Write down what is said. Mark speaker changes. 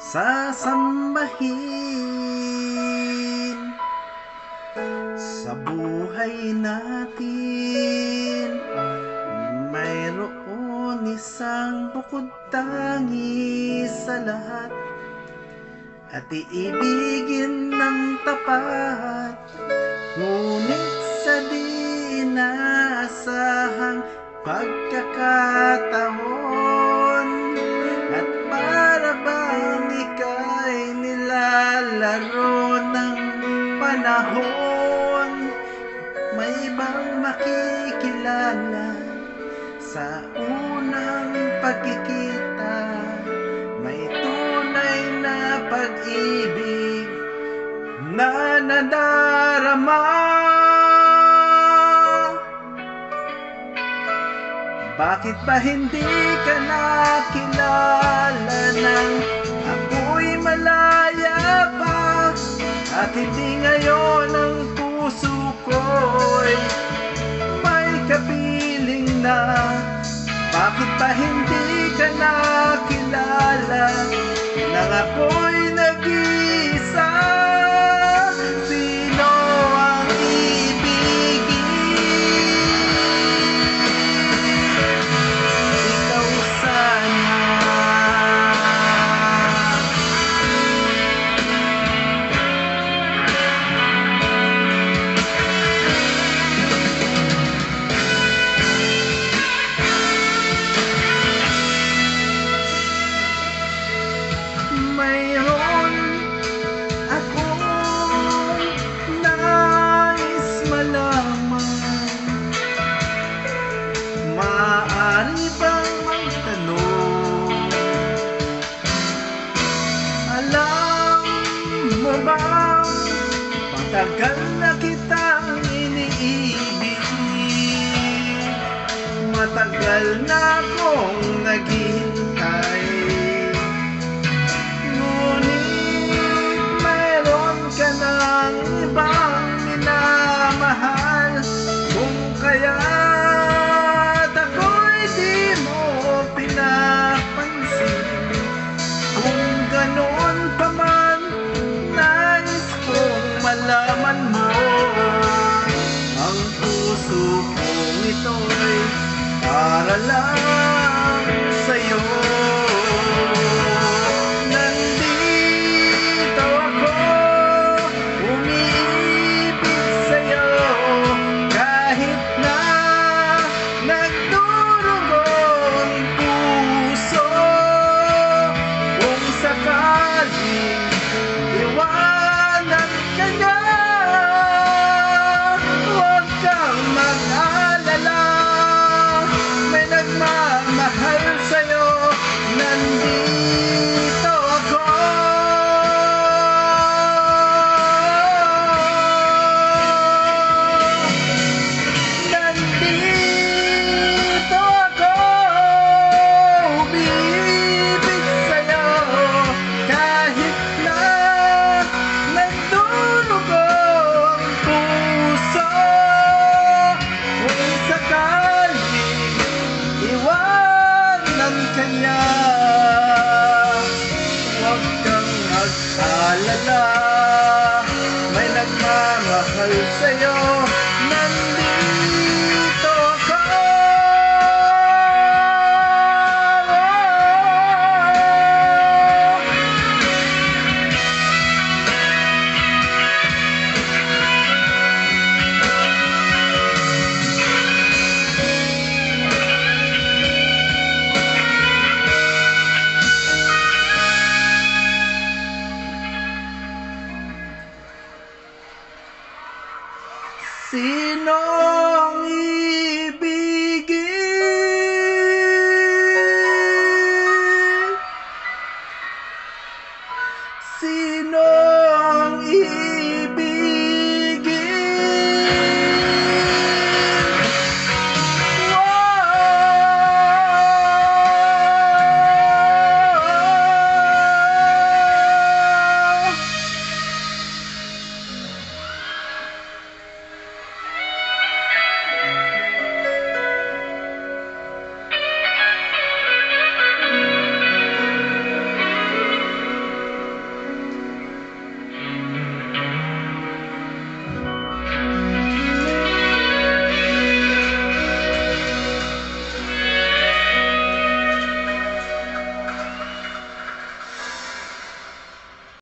Speaker 1: sasambahin sa buhay natin. Mayroon isang bukod tangi sa lahat, at iibigin ng tapat, ngunit sa di inaasahang pagkakataon, at para bang ika'y nilalaro ng panahon, may ibang makikilala sa unang pagkikita. May tunay na pag-ibig na nadarama. Bakit ba hindi ka nakilala nang ako'y malaya pa, at hindi ngayon ang puso ko'y may kapiling na? Bakit ba hindi ka nakilala nang ako'y nag-iisa? Sino ang ibigin? Ikaw sana. Mayroon akong nais malaman, maaari bang magtanong? Alam mo ba, matagal na kitang iniibig, matagal na akong naghihintay. Ka ng ibang minamahal, kung kaya't ako'y di mo pinapansin. Kung ganoon pa man, nais kong malaman mo, ang puso kong ito'y para lang sa'yo. Iwanan ka niya, huwag kang mag-alala, may nagmamahal sa'yo, nandito ako. Nandito ako, bibig sa'yo, kahit na nagdurog ang puso. Kung sakaling iwanan ka niya, huwag kang mag-alala, may nagmamahal sa'yo, nandito ako. Sino